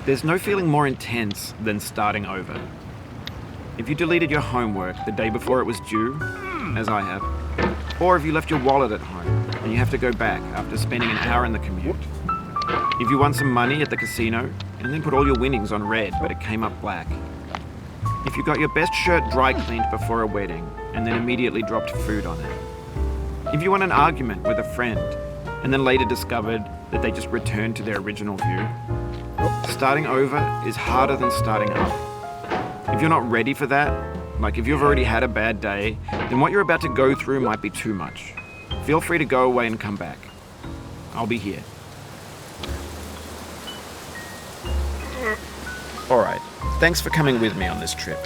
There's no feeling more intense than starting over. If you deleted your homework the day before it was due, as I have, or if you left your wallet at home and you have to go back after spending an hour in the commute. If you won some money at the casino and then put all your winnings on red but it came up black. If you got your best shirt dry cleaned before a wedding and then immediately dropped food on it. If you won an argument with a friend and then later discovered that they just returned to their original view. Starting over is harder than starting up. If you're not ready for that, like if you've already had a bad day, then what you're about to go through might be too much. Feel free to go away and come back. I'll be here. Alright, thanks for coming with me on this trip.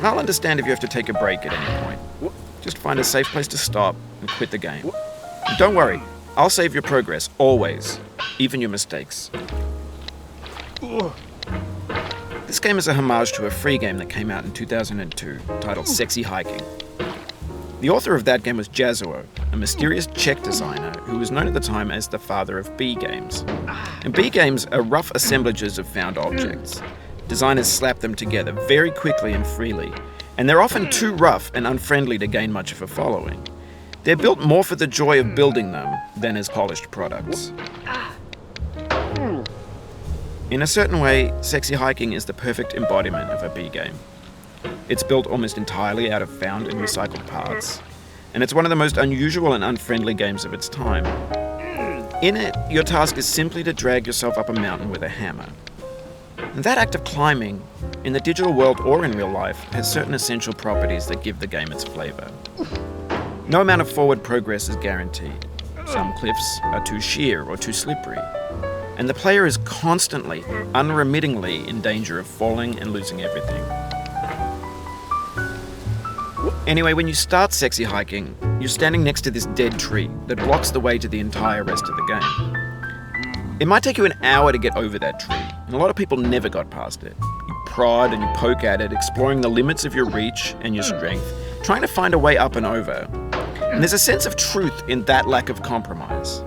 I'll understand if you have to take a break at any point. Just find a safe place to stop and quit the game. And don't worry, I'll save your progress, always. Even your mistakes. This game is a homage to a free game that came out in 2002, titled Sexy Hiking. The author of that game was Jazzuo, a mysterious Czech designer who was known at the time as the father of B games. And B games are rough assemblages of found objects. Designers slap them together very quickly and freely, and they're often too rough and unfriendly to gain much of a following. They're built more for the joy of building them than as polished products. In a certain way, Sexy Hiking is the perfect embodiment of a B game. It's built almost entirely out of found and recycled parts, and it's one of the most unusual and unfriendly games of its time. In it, your task is simply to drag yourself up a mountain with a hammer. And that act of climbing, in the digital world or in real life, has certain essential properties that give the game its flavor. No amount of forward progress is guaranteed. Some cliffs are too sheer or too slippery, and the player is constantly, unremittingly in danger of falling and losing everything. Anyway, when you start Sexy Hiking, you're standing next to this dead tree that blocks the way to the entire rest of the game. It might take you an hour to get over that tree, and a lot of people never got past it. You prod and you poke at it, exploring the limits of your reach and your strength, trying to find a way up and over. And there's a sense of truth in that lack of compromise.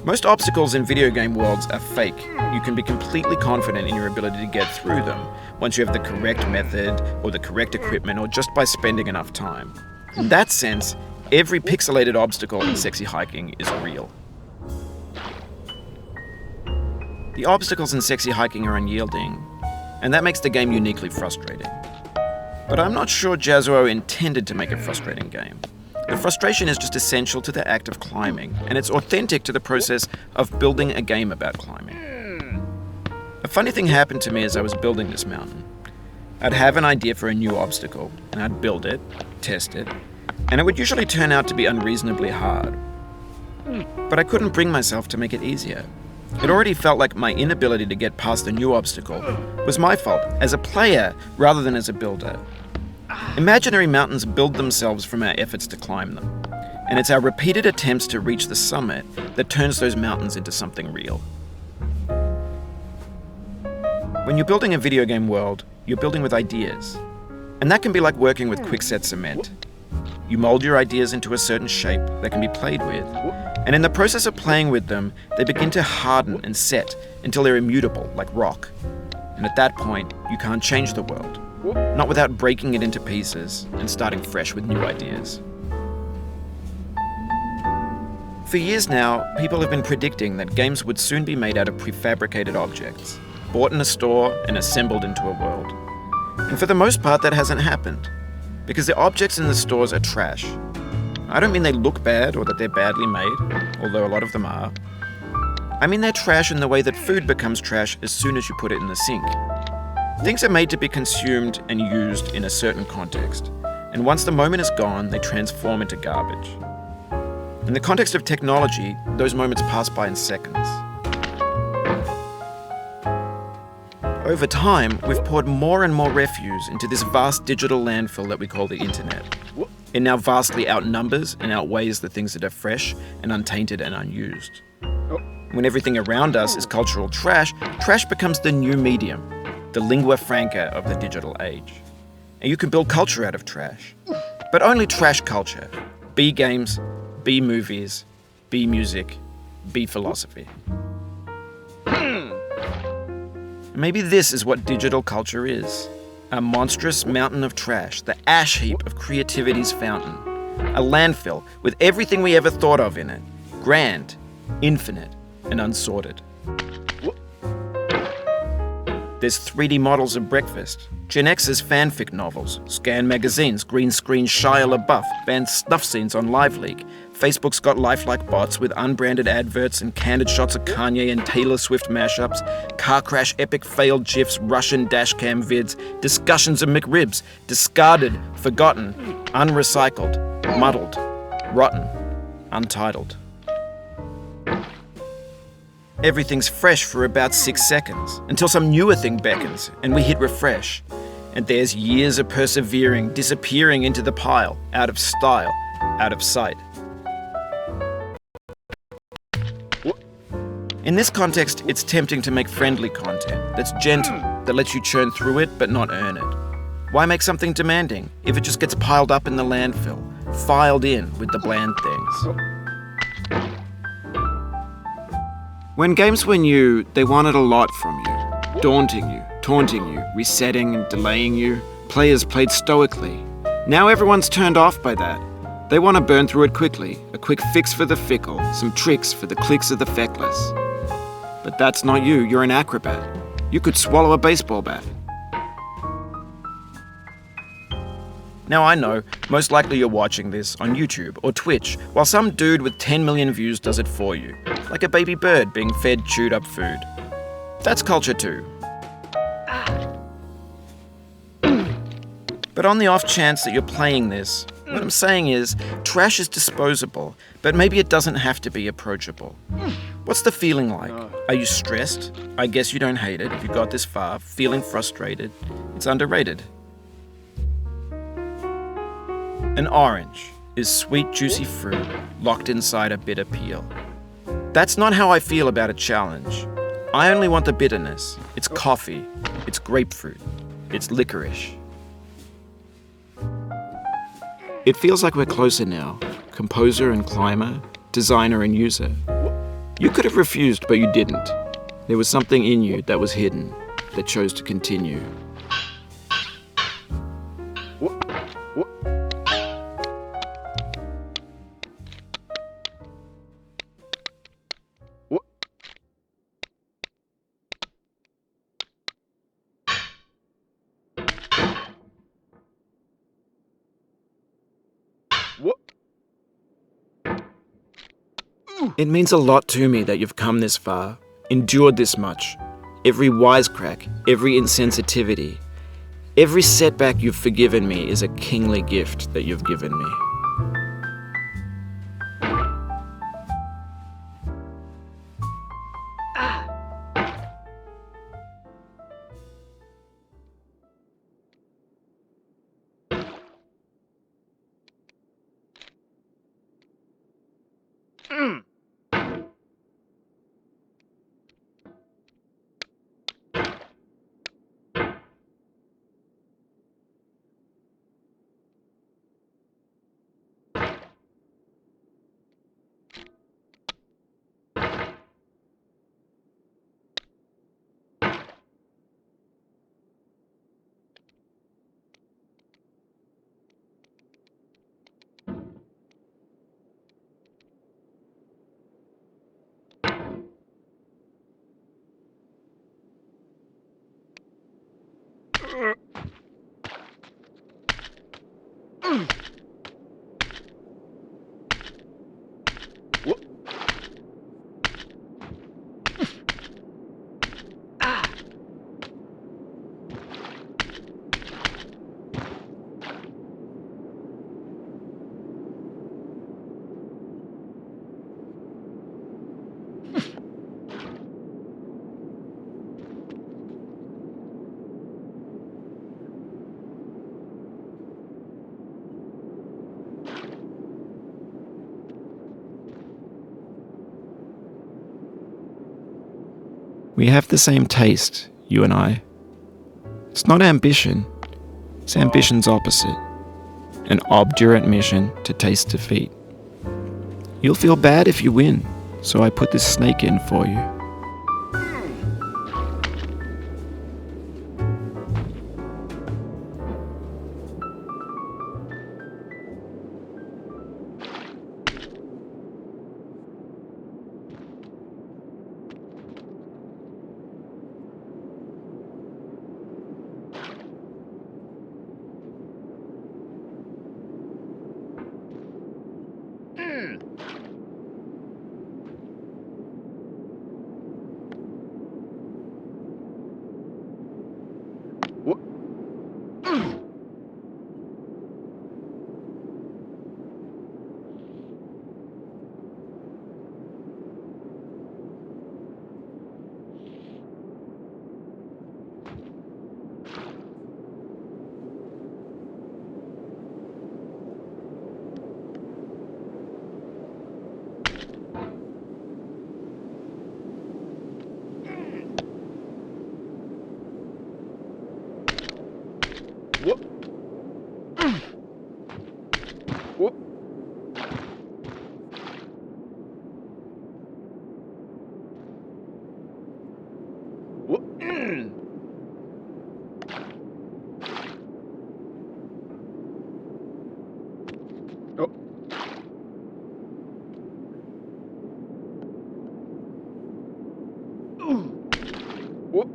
Most obstacles in video game worlds are fake. You can be completely confident in your ability to get through them once you have the correct method or the correct equipment or just by spending enough time. In that sense, every pixelated obstacle in Sexy Hiking is real. The obstacles in Sexy Hiking are unyielding, and that makes the game uniquely frustrating. But I'm not sure Jazzuo intended to make a frustrating game. The frustration is just essential to the act of climbing, and it's authentic to the process of building a game about climbing. A funny thing happened to me as I was building this mountain. I'd have an idea for a new obstacle, and I'd build it, test it, and it would usually turn out to be unreasonably hard. But I couldn't bring myself to make it easier. It already felt like my inability to get past the new obstacle was my fault as a player rather than as a builder. Imaginary mountains build themselves from our efforts to climb them, and it's our repeated attempts to reach the summit that turns those mountains into something real. When you're building a video game world, you're building with ideas, and that can be like working with quickset cement. You mold your ideas into a certain shape that can be played with, and in the process of playing with them, they begin to harden and set until they're immutable, like rock. And at that point, you can't change the world. Not without breaking it into pieces and starting fresh with new ideas. For years now, people have been predicting that games would soon be made out of prefabricated objects, bought in a store and assembled into a world. And for the most part, that hasn't happened, because the objects in the stores are trash. I don't mean they look bad or that they're badly made, although a lot of them are. I mean they're trash in the way that food becomes trash as soon as you put it in the sink. Things are made to be consumed and used in a certain context, and once the moment is gone, they transform into garbage. In the context of technology, those moments pass by in seconds. Over time, we've poured more and more refuse into this vast digital landfill that we call the internet. It now vastly outnumbers and outweighs the things that are fresh and untainted and unused. When everything around us is cultural trash, trash becomes the new medium, the lingua franca of the digital age. And you can build culture out of trash. But only trash culture. B games, B movies, B music, B philosophy. Maybe this is what digital culture is. A monstrous mountain of trash, the ash heap of creativity's fountain. A landfill with everything we ever thought of in it. Grand, infinite, and unsorted. There's 3D models of breakfast, Gen X's fanfic novels, Scan magazines, green screen Shia LaBeouf, banned snuff scenes on LiveLeak. Facebook's got lifelike bots with unbranded adverts and candid shots of Kanye and Taylor Swift mashups, car crash epic failed GIFs, Russian dashcam vids, discussions of McRibs, discarded, forgotten, unrecycled, muddled, rotten, untitled. Everything's fresh for about 6 seconds, until some newer thing beckons, and we hit refresh. And there's years of persevering, disappearing into the pile, out of style, out of sight. In this context, it's tempting to make friendly content that's gentle, that lets you churn through it but not earn it. Why make something demanding if it just gets piled up in the landfill, filed in with the bland things? When games were new, they wanted a lot from you. Daunting you, taunting you, resetting and delaying you. Players played stoically. Now everyone's turned off by that. They want to burn through it quickly, a quick fix for the fickle, some tricks for the clicks of the feckless. But that's not you, you're an acrobat. You could swallow a baseball bat. Now I know, most likely you're watching this on YouTube or Twitch, while some dude with 10 million views does it for you, like a baby bird being fed chewed up food. That's culture too. But on the off chance that you're playing this, what I'm saying is, trash is disposable, but maybe it doesn't have to be approachable. What's the feeling like? Are you stressed? I guess you don't hate it if you got this far. Feeling frustrated? It's underrated. An orange is sweet, juicy fruit locked inside a bitter peel. That's not how I feel about a challenge. I only want the bitterness. It's coffee. It's grapefruit. It's licorice. It feels like we're closer now, composer and climber, designer and user. You could have refused, but you didn't. There was something in you that was hidden, that chose to continue. It means a lot to me that you've come this far, endured this much. Every wisecrack, every insensitivity, every setback you've forgiven me is a kingly gift that you've given me. We have the same taste, you and I. It's not ambition, it's ambition's opposite. An obdurate mission to taste defeat. You'll feel bad if you win, so I put this snake in for you. Whoop. Whoop. Whoop. Oh. Whoop.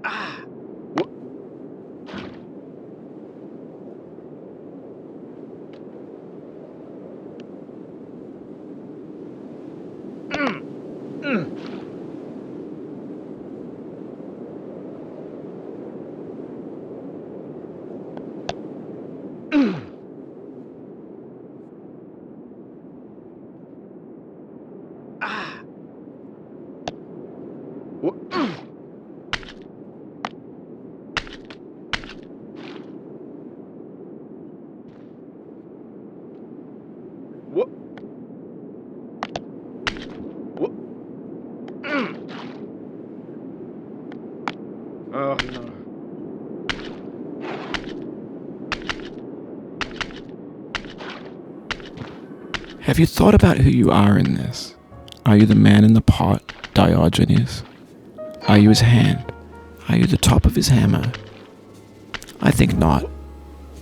Ah. Whoop. Ah. Whoop. Whoop. Whoop. Oh no. Have you thought about who you are in this? Are you the man in the pot, Diogenes? Are you his hand? Are you the top of his hammer? I think not.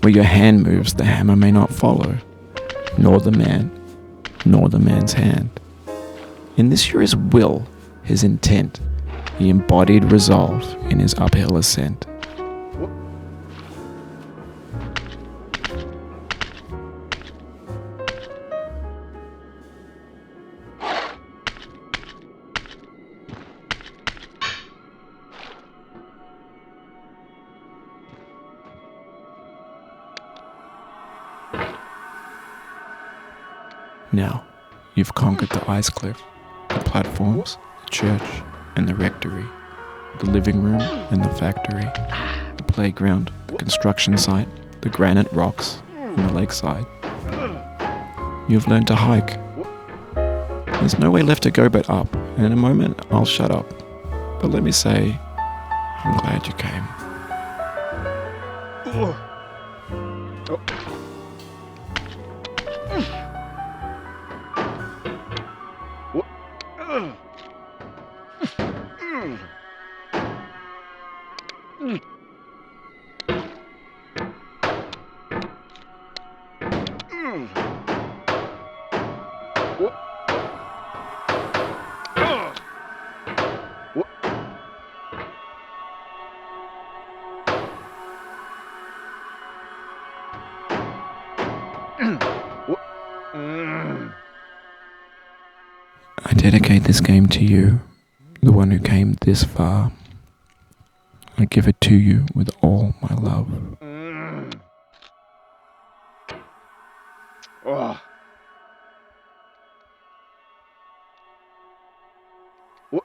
Where your hand moves, the hammer may not follow, nor the man, nor the man's hand. In this you're his will, his intent, the embodied resolve in his uphill ascent. Now, you've conquered the ice cliff, the platforms, the church, and the rectory, the living room and the factory, the playground, the construction site, the granite rocks, and the lakeside. You've learned to hike. There's no way left to go but up, and in a moment I'll shut up. But let me say, I'm glad you came. Oh. I dedicate this game to you, the one who came this far. I give it to you with all my love. Oh. Whoop.